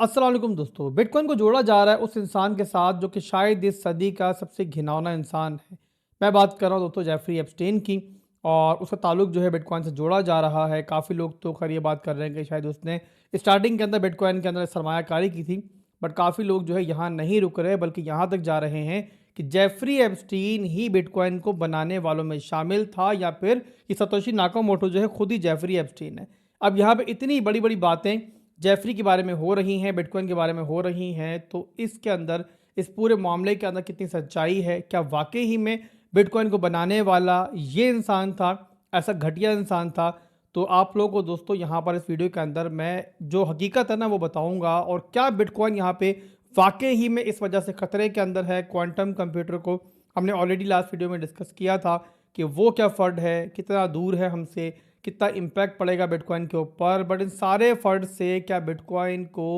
अस्सलाम वालेकुम दोस्तों। बिटकॉइन को जोड़ा जा रहा है उस इंसान के साथ जो कि शायद इस सदी का सबसे घिनौना इंसान है। मैं बात कर रहा हूँ दोस्तों जेफरी एप्स्टेन की। और उसका ताल्लुक जो है बिटकॉइन से जोड़ा जा रहा है। काफ़ी लोग तो खैर ये बात कर रहे हैं कि शायद उसने स्टार्टिंग के अंदर बिटकॉइन के अंदर सरमायाकारी की थी। बट काफ़ी लोग जो है यहाँ नहीं रुक रहे बल्कि यहाँ तक जा रहे हैं कि जेफरी एप्स्टीन ही बिटकॉइन को बनाने वालों में शामिल था, या फिर ये सतोशी नाकामोटो जो है खुद ही जेफरी एप्स्टीन है। अब यहाँ पे इतनी बड़ी बड़ी बातें जेफरी के बारे में हो रही हैं, बिटकॉइन के बारे में हो रही हैं, तो इसके अंदर इस पूरे मामले के अंदर कितनी सच्चाई है? क्या वाकई ही में बिटकॉइन को बनाने वाला ये इंसान था, ऐसा घटिया इंसान था? तो आप लोगों को दोस्तों यहाँ पर इस वीडियो के अंदर मैं जो हकीकत है ना वो बताऊंगा। और क्या बिटकॉइन यहाँ पे वाकई ही में इस वजह से खतरे के अंदर है? क्वांटम कंप्यूटर को हमने ऑलरेडी लास्ट वीडियो में डिस्कस किया था कि वो क्या फ़र्ड है, कितना दूर है हमसे, कितना इम्पैक्ट पड़ेगा बिटकॉइन के ऊपर। बट इन सारे फंड से क्या बिटकॉइन को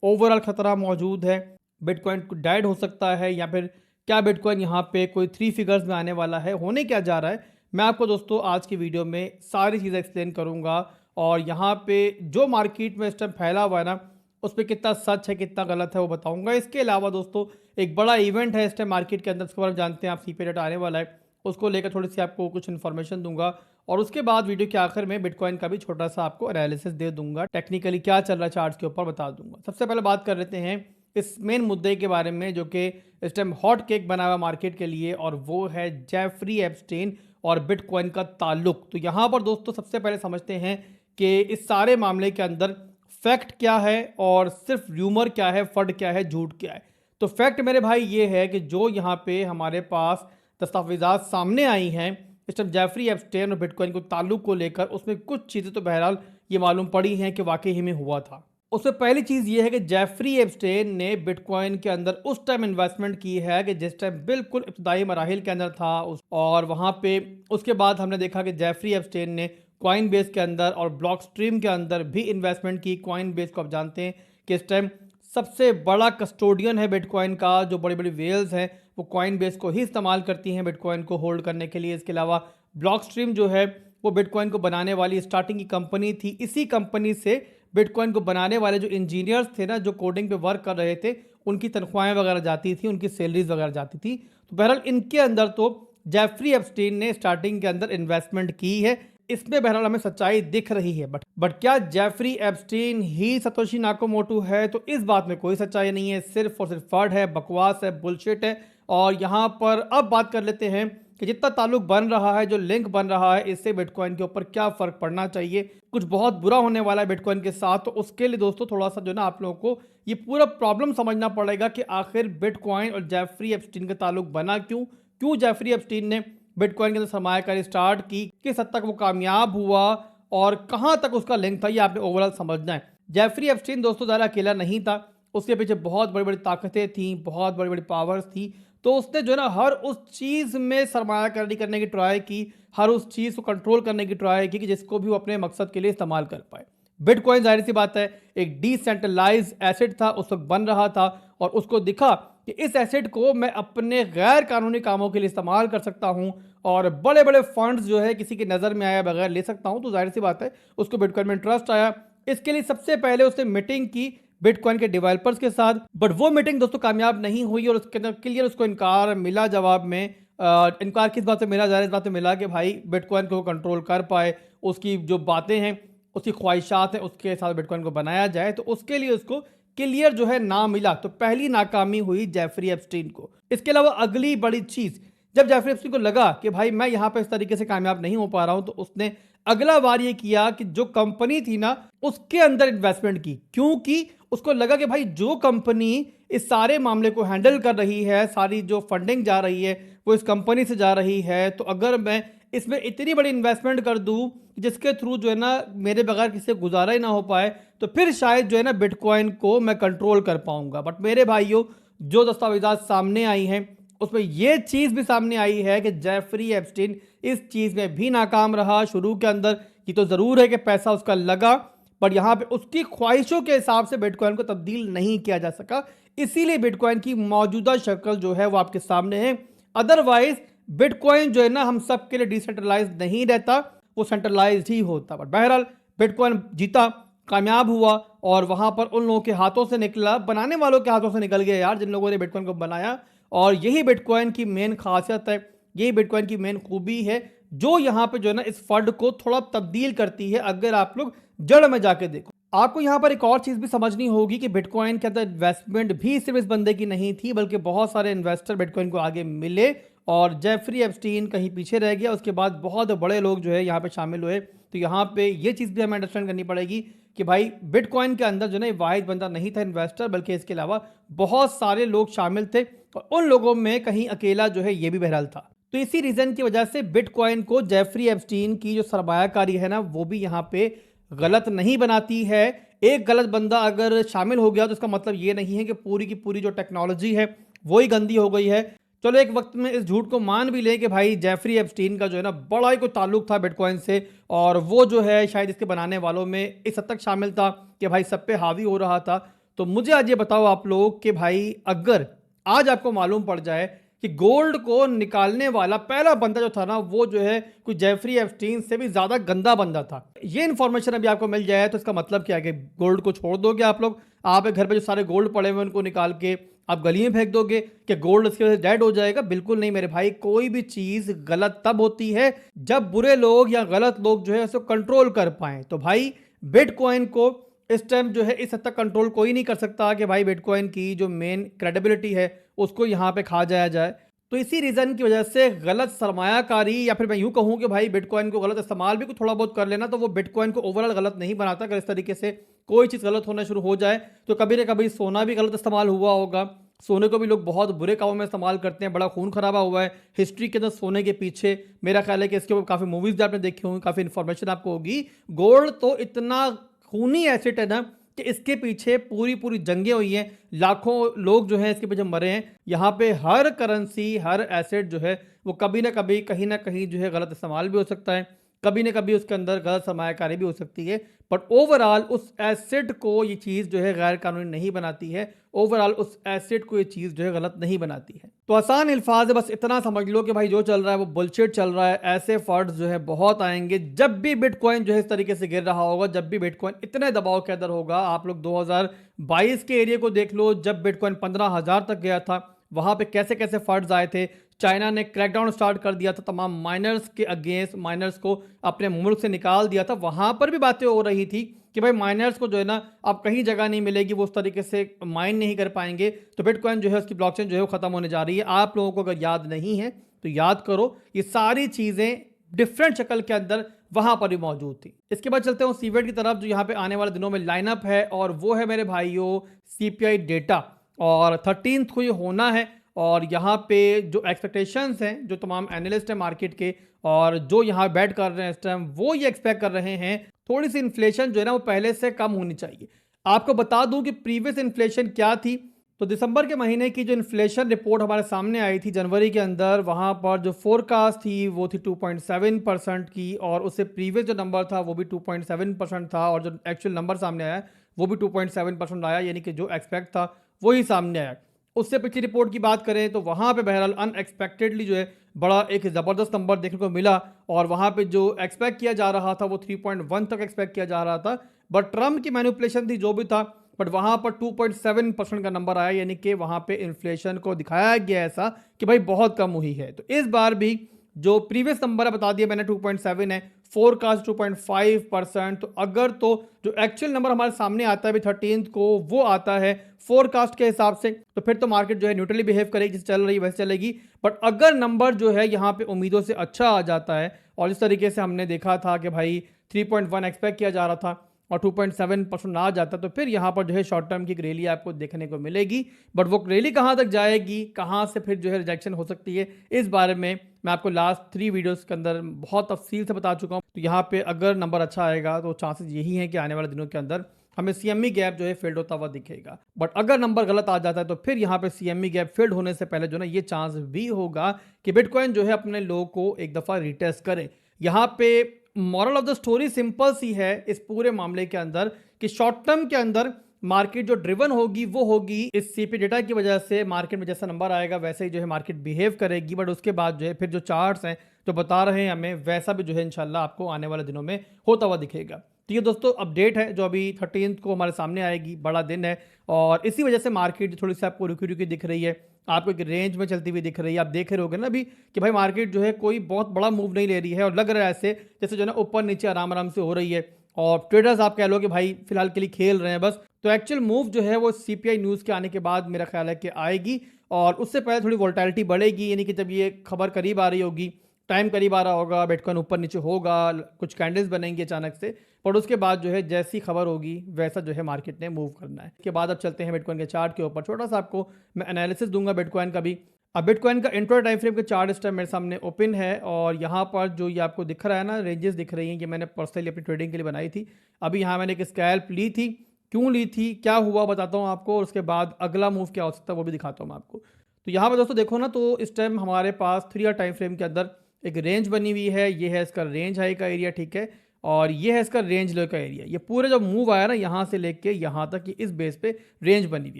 ओवरऑल ख़तरा मौजूद है? बिटकॉइन को डेड हो सकता है, या फिर क्या बिटकॉइन यहाँ पे कोई 3 फिगर्स में आने वाला है? होने क्या जा रहा है? मैं आपको दोस्तों आज की वीडियो में सारी चीज़ें एक्सप्लेन करूँगा। और यहाँ पे जो मार्केट में इस टाइम फैला हुआ है ना, उस पर कितना सच है कितना गलत है वो बताऊँगा। इसके अलावा दोस्तों एक बड़ा इवेंट है इस टाइम मार्केट के अंदर, उसके बारे में जानते हैं आप। सीपी डेटा आने वाला है, उसको लेकर थोड़ी सी आपको कुछ इन्फॉर्मेशन दूंगा। और उसके बाद वीडियो के आखिर में बिटकॉइन का भी छोटा सा आपको एनालिसिस दे दूंगा, टेक्निकली क्या चल रहा है चार्ट्स के ऊपर बता दूंगा। सबसे पहले बात कर लेते हैं इस मेन मुद्दे के बारे में जो कि इस टाइम हॉट केक बना हुआ मार्केट के लिए, और वो है जेफरी एप्स्टेन और बिटकॉइन का ताल्लुक। तो यहाँ पर दोस्तों सबसे पहले समझते हैं कि इस सारे मामले के अंदर फैक्ट क्या है और सिर्फ र्यूमर क्या है, फर्ड क्या है, झूठ क्या है। तो फैक्ट मेरे भाई ये है कि जो यहाँ पे हमारे पास दस्तावेजात सामने आई हैं इस टाइम जेफरी एप्स्टेन और बिटकॉइन को ताल्लुक को लेकर, उसमें कुछ चीज़ें तो बहरहाल ये मालूम पड़ी हैं कि वाकई ही में हुआ था। उसमें पहली चीज़ ये है कि जेफरी एप्स्टेन ने बिटकॉइन के अंदर उस टाइम इन्वेस्टमेंट की है कि जिस टाइम बिल्कुल इब्तदाई मराहिल के अंदर था और वहाँ पे उसके बाद हमने देखा कि जेफरी एप्स्टेन ने कॉइन बेस के अंदर और ब्लॉक स्ट्रीम के अंदर भी इन्वेस्टमेंट की। कॉइन बेस को आप जानते हैं कि इस टाइम सबसे बड़ा कस्टोडियन है बिटकॉइन का। जो बड़ी बड़ी वेल्स हैं वो कॉइन बेस को ही इस्तेमाल करती हैं बिटकॉइन को होल्ड करने के लिए। इसके अलावा ब्लॉक स्ट्रीम जो है वो बिटकॉइन को बनाने वाली स्टार्टिंग की कंपनी थी। इसी कंपनी से बिटकॉइन को बनाने वाले जो इंजीनियर्स थे ना, जो कोडिंग पे वर्क कर रहे थे, उनकी तनख्वाहें वगैरह जाती थी, उनकी सैलरीज वगैरह जाती थी। तो बहरहाल इनके अंदर तो जेफरी एप्स्टीन ने स्टार्टिंग के अंदर इन्वेस्टमेंट की है। इसमें बहरहाल हमें सच्चाई दिख रही है। बट क्या जेफरी एप्स्टीन ही सतोशी नाकामोटो है? तो इस बात में कोई सच्चाई नहीं है, सिर्फ और सिर्फ फर्ड है, बकवास है, बुलशिट है। और यहाँ पर अब बात कर लेते हैं कि जितना ताल्लुक बन रहा है, जो लिंक बन रहा है, इससे बिटकॉइन के ऊपर क्या फ़र्क पड़ना चाहिए। कुछ बहुत बुरा होने वाला है बिटकॉइन के साथ। तो उसके लिए दोस्तों थोड़ा सा जो ना आप लोगों को ये पूरा प्रॉब्लम समझना पड़ेगा कि आखिर बिटकॉइन और जेफरी एप्स्टीन का ताल्लुक बना क्यों, क्यों जेफरी एप्स्टीन ने बिटकॉइन के अंदर सरमायाकारी स्टार्ट की, किस हद तक वो कामयाब हुआ और कहां तक उसका लिंक था, ये आपने ओवरऑल समझना है। जेफरी एप्स्टीन दोस्तों ज़्यादा अकेला नहीं था, उसके पीछे बहुत बड़ी बड़ी ताकतें थी, बहुत बड़ी बड़ी पावर्स थी। तो उसने जो है ना हर उस चीज़ में सरमायाकारी करने की ट्राई की, हर उस चीज़ को कंट्रोल करने की ट्राई की कि जिसको भी वो अपने मकसद के लिए इस्तेमाल कर पाए। बिटकॉइन जाहिर सी बात है एक डिसेंट्रलाइज एसेट था, उस वक्त बन रहा था, और उसको दिखा कि इस एसेट को मैं अपने गैर कानूनी कामों के लिए इस्तेमाल कर सकता हूं और बड़े बड़े फंड्स जो है किसी की नज़र में आया बगैर ले सकता हूं। तो जाहिर सी बात है उसको बिटकॉइन में इंटरेस्ट आया। इसके लिए सबसे पहले उसने मीटिंग की बिटकॉइन के डेवलपर्स के साथ। बट वो मीटिंग दोस्तों कामयाब नहीं हुई और उसके अंदर क्लियर उसको इनकार मिला। जवाब में इनकार किस बात से मिला? जाहिर इस बात से मिला कि भाई बिटकॉइन को कंट्रोल कर पाए, उसकी जो बातें हैं, उसकी ख्वाहिशात हैं, उसके साथ बिटकॉइन को बनाया जाए। तो उसके लिए उसको क्लियर जो है ना मिला। तो पहली नाकामी हुई जेफरी एप्स्टीन को। इसके अलावा अगली बड़ी चीज, जब जेफरी एप्स्टीन को लगा कि भाई मैं यहाँ पे इस तरीके से कामयाब नहीं हो पा रहा हूं, तो उसने अगला बार ये किया कि जो कंपनी थी ना उसके अंदर इन्वेस्टमेंट की। क्योंकि उसको लगा कि भाई जो कंपनी इस सारे मामले को हैंडल कर रही है, सारी जो फंडिंग जा रही है वो इस कंपनी से जा रही है, तो अगर मैं इसमें इतनी बड़ी इन्वेस्टमेंट कर दूं जिसके थ्रू जो है ना मेरे बगैर किसी से गुजारा ही ना हो पाए, तो फिर शायद जो है ना बिटकॉइन को मैं कंट्रोल कर पाऊंगा। बट मेरे भाइयों, जो दस्तावेजात सामने आई हैं उसमें यह चीज़ भी सामने आई है कि जेफरी एप्स्टीन इस चीज़ में भी नाकाम रहा। शुरू के अंदर ये तो ज़रूर है कि पैसा उसका लगा, पर यहाँ पे उसकी ख्वाहिशों के हिसाब से बिटकॉइन को तब्दील नहीं किया जा सका। इसीलिए बिटकॉइन की मौजूदा शक्ल जो है वो आपके सामने है। अदरवाइज बिटकॉइन जो है ना हम सब के लिए डिसेंट्रलाइज नहीं रहता, वो सेंट्रलाइज ही होता। बट बहरहाल बिटकॉइन जीता, कामयाब हुआ और वहाँ पर उन लोगों के हाथों से निकला, बनाने वालों के हाथों से निकल गया यार, जिन लोगों ने बिटकॉइन को बनाया। और यही बिटकॉइन की मेन खासियत है, यही बिटकॉइन की मेन खूबी है, जो यहाँ पे जो है ना इस फंड को थोड़ा तब्दील करती है। अगर आप लोग जड़ में जाके देखो, आपको यहाँ पर एक और चीज भी समझनी होगी कि बिटकॉइन के अंदर इन्वेस्टमेंट भी सिर्फ इस बंदे की नहीं थी, बल्कि बहुत सारे इन्वेस्टर बिटकॉइन को आगे मिले और जेफरी एप्स्टीन कहीं पीछे रह गया। उसके बाद बहुत बड़े लोग जो है यहाँ पे शामिल हुए। तो यहाँ पे ये चीज़ भी हमें अंडरस्टैंड करनी पड़ेगी कि भाई बिटकॉइन के अंदर जो है वाहिद बंदा नहीं था इन्वेस्टर, बल्कि इसके अलावा बहुत सारे लोग शामिल थे और उन लोगों में कहीं अकेला जो है ये भी बहरहाल था। तो इसी रीजन की वजह से बिटकॉइन को जेफरी एप्स्टीन की जो सरमायाकारी है ना, वो भी यहाँ पे गलत नहीं बनाती है। एक गलत बंदा अगर शामिल हो गया तो इसका मतलब ये नहीं है कि पूरी की पूरी जो टेक्नोलॉजी है वो ही गंदी हो गई है। चलो एक वक्त में इस झूठ को मान भी लें कि भाई जेफरी एप्स्टीन का जो है ना बड़ा ही कोई ताल्लुक था बिटकॉइन से, और वो जो है शायद इसके बनाने वालों में इस हद तक शामिल था कि भाई सब पे हावी हो रहा था। तो मुझे आज ये बताओ आप लोग कि भाई अगर आज आपको मालूम पड़ जाए कि गोल्ड को निकालने वाला पहला बंदा जो था ना, वो जो है कोई जेफरी एप्स्टीन से भी ज्यादा गंदा बंदा था, ये इन्फॉर्मेशन अभी आपको मिल जाए तो इसका मतलब क्या है कि गोल्ड को छोड़ दोगे आप लोग? आप घर पे जो सारे गोल्ड पड़े हुए उनको निकाल के आप गली में फेंक दोगे कि गोल्ड इसकी वजह से डेड हो जाएगा? बिल्कुल नहीं मेरे भाई। कोई भी चीज गलत तब होती है जब बुरे लोग या गलत लोग जो है उसको कंट्रोल कर पाए। तो भाई बिटकॉइन को इस टाइम जो है इस हद तक कंट्रोल कोई नहीं कर सकता कि भाई बिटकॉइन की जो मेन क्रेडिबिलिटी है उसको यहाँ पे खा जाया जाए। तो इसी रीजन की वजह से गलत सरमायाकारी, या फिर मैं यूं कहूं कि भाई बिटकॉइन को गलत इस्तेमाल भी थोड़ा बहुत कर लेना, तो वो बिटकॉइन को ओवरऑल गलत नहीं बनाता। अगर इस तरीके से कोई चीज़ गलत होना शुरू हो जाए तो कभी ना कभी सोना भी गलत इस्तेमाल हुआ होगा। सोने को भी लोग बहुत बुरे कामों में इस्तेमाल करते हैं, बड़ा खून खराबा हुआ है हिस्ट्री के अंदर सोने के पीछे। मेरा ख्याल है कि इसके ऊपर काफ़ी मूवीज़ भी आपने देखी होंगी, काफ़ी इन्फॉर्मेशन आपको होगी। गोल्ड तो इतना खूनी एसिड है ना कि इसके पीछे पूरी पूरी जंगें हुई हैं, लाखों लोग जो हैं इसके पीछे मरे हैं। यहाँ पे हर करेंसी, हर एसेट जो है वो कभी ना कभी कहीं ना कहीं जो है गलत इस्तेमाल भी हो सकता है, कभी ना कभी उसके अंदर गलत सरमायाकारी भी हो सकती है। बट ओवरऑल उस एसेट को ये चीज़ जो है गैर कानूनी नहीं बनाती है, ओवरऑल उस एसेट को ये चीज़ जो है गलत नहीं बनाती है। तो आसान अल्फाज है, बस इतना समझ लो कि भाई जो चल रहा है वो बुलशिट चल रहा है। ऐसे फंड्स जो है बहुत आएंगे। जब भी बिटकॉइन जो है इस तरीके से गिर रहा होगा, जब भी बिटकॉइन इतने दबाव के अंदर होगा, आप लोग 2022 के एरिया को देख लो, जब बिटकॉइन 15,000 तक गया था, वहां पे कैसे कैसे फंड्स आए थे। चाइना ने क्रैकडाउन स्टार्ट कर दिया था तमाम माइनर्स के अगेंस्ट, माइनर्स को अपने मुल्क से निकाल दिया था। वहां पर भी बातें हो रही थी कि भाई माइनर्स को जो है ना अब कहीं जगह नहीं मिलेगी, वो उस तरीके से माइन नहीं कर पाएंगे, तो बिटकॉइन जो है उसकी ब्लॉकचेन जो है वो खत्म होने जा रही है। आप लोगों को अगर याद नहीं है तो याद करो, ये सारी चीजें डिफरेंट शक्ल के अंदर वहां पर भी मौजूद थी। इसके बाद चलते हैं सीवेट की तरफ, जो यहाँ पे आने वाले दिनों में लाइनअप है, और वो है मेरे भाइयों सीपीआई डेटा, और 13th को ये होना है। और यहाँ पे जो एक्सपेक्टेशंस हैं, जो तमाम एनालिस्ट हैं मार्केट के और जो यहाँ बैट कर रहे हैं इस टाइम, वो ये एक्सपेक्ट कर रहे हैं थोड़ी सी इन्फ्लेशन जो है ना वो पहले से कम होनी चाहिए। आपको बता दूं कि प्रीवियस इन्फ्लेशन क्या थी। तो दिसंबर के महीने की जो इन्फ्लेशन रिपोर्ट हमारे सामने आई थी जनवरी के अंदर, वहाँ पर जो फोरकास्ट थी वो थी 2.7% की, और उससे प्रीवियस जो नंबर था वो भी 2.7% था, और जो एक्चुअल नंबर सामने आया वो भी 2.7% आया, यानी कि जो एक्सपेक्ट था वही सामने आया। उससे पिछली रिपोर्ट की बात करें तो वहाँ पे बहरहाल अनएक्सपेक्टेडली जो है बड़ा एक ज़बरदस्त नंबर देखने को मिला, और वहाँ पे जो एक्सपेक्ट किया जा रहा था वो 3.1 तक एक्सपेक्ट किया जा रहा था। बट ट्रम्प की मैनिपुलेशन थी जो भी था, बट वहाँ पर 2.7% का नंबर आया, यानी कि वहाँ पे इन्फ्लेशन को दिखाया गया ऐसा कि भाई बहुत कम हुई है। तो इस बार भी जो प्रीवियस नंबर है बता दिया मैंने 2.7 है, फोरकास्ट 2.5%। तो अगर तो जो एक्चुअल नंबर हमारे सामने आता है अभी 13th को, वो आता है फोरकास्ट के हिसाब से, तो फिर तो मार्केट जो है न्यूट्रली बिहेव करेगी, जैसे चल रही है वैसे चलेगी। बट अगर नंबर जो है यहाँ पे उम्मीदों से अच्छा आ जाता है, और इस तरीके से हमने देखा था कि भाई 3.1 एक्सपेक्ट किया जा रहा था और 2.7% आ जाता, तो फिर यहाँ पर जो है शॉर्ट टर्म की एक रैली आपको देखने को मिलेगी। बट वो रैली कहाँ तक जाएगी, कहाँ से फिर जो है रिजेक्शन हो सकती है, इस बारे में मैं आपको लास्ट 3 वीडियोस के अंदर बहुत तफसील से बता चुका हूँ। तो यहाँ पे अगर नंबर अच्छा आएगा तो चांसेस यही हैं कि आने वाले दिनों के अंदर हमें सीएमई गैप जो है फील्ड होता हुआ दिखेगा। बट अगर नंबर गलत आ जाता है तो फिर यहाँ पे सीएमई गैप फील्ड होने से पहले जो ना ये चांस भी होगा कि बिटकॉइन जो है अपने लो को एक दफ़ा रिटेस्ट करे। यहाँ पे moral of the story simple सी है इस पूरे मामले के अंदर कि शॉर्ट टर्म के अंदर मार्केट जो ड्रिवन होगी वो होगी इस सीपी डेटा की वजह से। मार्केट में जैसा नंबर आएगा वैसे ही जो है मार्केट बिहेव करेगी। बट उसके बाद जो है फिर जो चार्ट्स हैं जो बता रहे हैं हमें, वैसा भी जो है इंशाल्लाह आपको आने वाले दिनों में होता हुआ दिखेगा। तो ये दोस्तों अपडेट है जो अभी 13 को हमारे सामने आएगी, बड़ा दिन है और इसी वजह से मार्केट थोड़ी सी आपको रुकी रुकी दिख रही है, आपको एक रेंज में चलती हुई दिख रही है। आप देख रहे होगे ना अभी कि भाई मार्केट जो है कोई बहुत बड़ा मूव नहीं ले रही है और लग रहा है ऐसे जैसे जो है ना ऊपर नीचे आराम आराम से हो रही है और ट्रेडर्स आप कह लो कि भाई फिलहाल के लिए खेल रहे हैं बस। तो एक्चुअल मूव जो है वो सीपीआई न्यूज़ के आने के बाद मेरा ख्याल है कि आएगी और उससे पहले थोड़ी वोलेटिलिटी बढ़ेगी, यानी कि जब ये खबर करीब आ रही होगी, टाइम करीब आ रहा होगा, बिटकॉइन ऊपर नीचे होगा, कुछ कैंडल्स बनेंगे अचानक से, पर उसके बाद जो है जैसी खबर होगी वैसा जो है मार्केट ने मूव करना है। इसके बाद अब चलते हैं बिटकॉइन के चार्ट के ऊपर, छोटा सा आपको मैं एनालिसिस दूंगा बिटकॉइन का भी। अब बिटकॉइन का इंट्रा टाइम फ्रेम का चार्ट इस टाइम मेरे सामने ओपन है और यहाँ पर जो ये आपको दिख रहा है ना, रेंजेस दिख रही हैं, ये मैंने पर्सनली अपनी ट्रेडिंग के लिए बनाई थी। अभी यहाँ मैंने एक स्कैल्प ली थी, क्यों ली थी, क्या हुआ बताता हूँ आपको, और उसके बाद अगला मूव क्या हो सकता है वो भी दिखाता हूँ मैं आपको। तो यहाँ पर दोस्तों देखो ना, तो इस टाइम हमारे पास 3 ईयर टाइम फ्रेम के अंदर एक रेंज बनी हुई है, ये है इसका रेंज हाई का एरिया, ठीक है, और ये है इसका रेंज लो का एरिया। ये पूरे जो मूव आया ना यहाँ से लेके यहाँ तक, ये इस बेस पे रेंज बनी हुई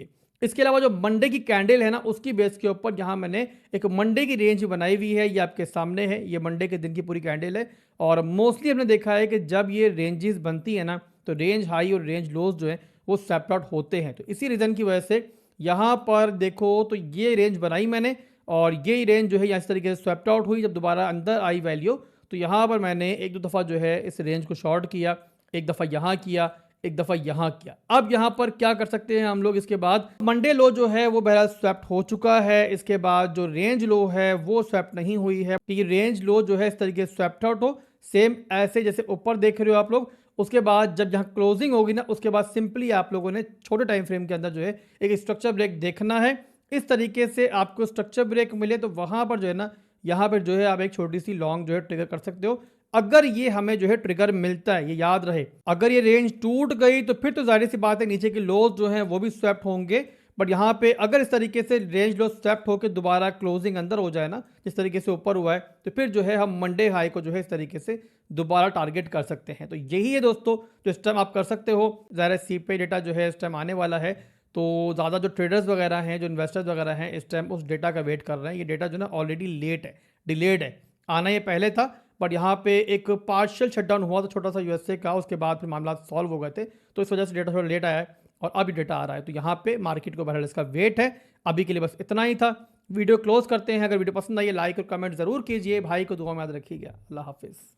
है। इसके अलावा जो मंडे की कैंडल है ना, उसकी बेस के ऊपर यहाँ मैंने एक मंडे की रेंज बनाई हुई है, ये आपके सामने है, ये मंडे के दिन की पूरी कैंडल है। और मोस्टली हमने देखा है कि जब ये रेंजेस बनती है ना, तो रेंज हाई और रेंज लोज जो है वो स्वैप्ड आउट होते हैं। तो इसी रीज़न की वजह से यहाँ पर देखो तो ये रेंज बनाई मैंने और ये रेंज जो है इस तरीके से स्वैप्ड आउट हुई। जब दोबारा अंदर आई वैल्यू, तो यहाँ पर मैंने एक दो दफ़ा जो है इस रेंज को शॉर्ट किया, एक दफ़ा यहाँ किया, एक दफ़ा यहाँ किया। अब यहाँ पर क्या कर सकते हैं हम लोग, इसके बाद मंडे लो जो है वो बहरहाल स्वैप्ट हो चुका है। इसके बाद जो रेंज लो है वो स्वैप्ट नहीं हुई है, कि रेंज लो जो है इस तरीके से स्वैप्ट आउट हो, सेम ऐसे जैसे ऊपर देख रहे हो आप लोग। उसके बाद जब यहाँ क्लोजिंग होगी ना, उसके बाद सिंपली आप लोगों ने छोटे टाइम फ्रेम के अंदर जो है एक स्ट्रक्चर ब्रेक देखना है। इस तरीके से आपको स्ट्रक्चर ब्रेक मिले तो वहाँ पर जो है ना, यहाँ पर जो है आप एक छोटी सी लॉन्ग जो है ट्रिगर कर सकते हो। अगर ये हमें जो है ट्रिगर मिलता है, ये याद रहे, अगर ये रेंज टूट गई तो फिर तो जाहिर सी बात है नीचे के लोज जो हैं वो भी स्वैप्ट होंगे। बट यहाँ पे अगर इस तरीके से रेंज लो स्वैप्ट होकर दोबारा क्लोजिंग अंदर हो जाए ना, जिस तरीके से ऊपर हुआ है, तो फिर जो है हम मंडे हाई को जो है इस तरीके से दोबारा टारगेट कर सकते हैं। तो यही है दोस्तों जो इस टाइम आप कर सकते हो। ज़ाहिर सीपीआई डेटा जो है इस टाइम आने वाला है, तो ज़्यादा जो ट्रेडर्स वगैरह हैं, जो इन्वेस्टर्स वगैरह हैं, इस टाइम उस डेटा का वेट कर रहे हैं। ये डेटा जो ना ऑलरेडी लेट है, डिलेड है, आना ये पहले था, बट यहाँ पे एक पार्शियल शटडाउन हुआ था छोटा सा यूएसए का, उसके बाद फिर मामला सॉल्व हो गए थे, तो इस वजह से डेटा थोड़ा लेट आया है और अभी डेटा आ रहा है। तो यहाँ पे मार्केट को बहरहाल इसका वेट है। अभी के लिए बस इतना ही था, वीडियो क्लोज करते हैं। अगर वीडियो पसंद आई है लाइक और कमेंट जरूर कीजिए, भाई को दुआ में याद रखिएगा। अल्लाह हाफिज़।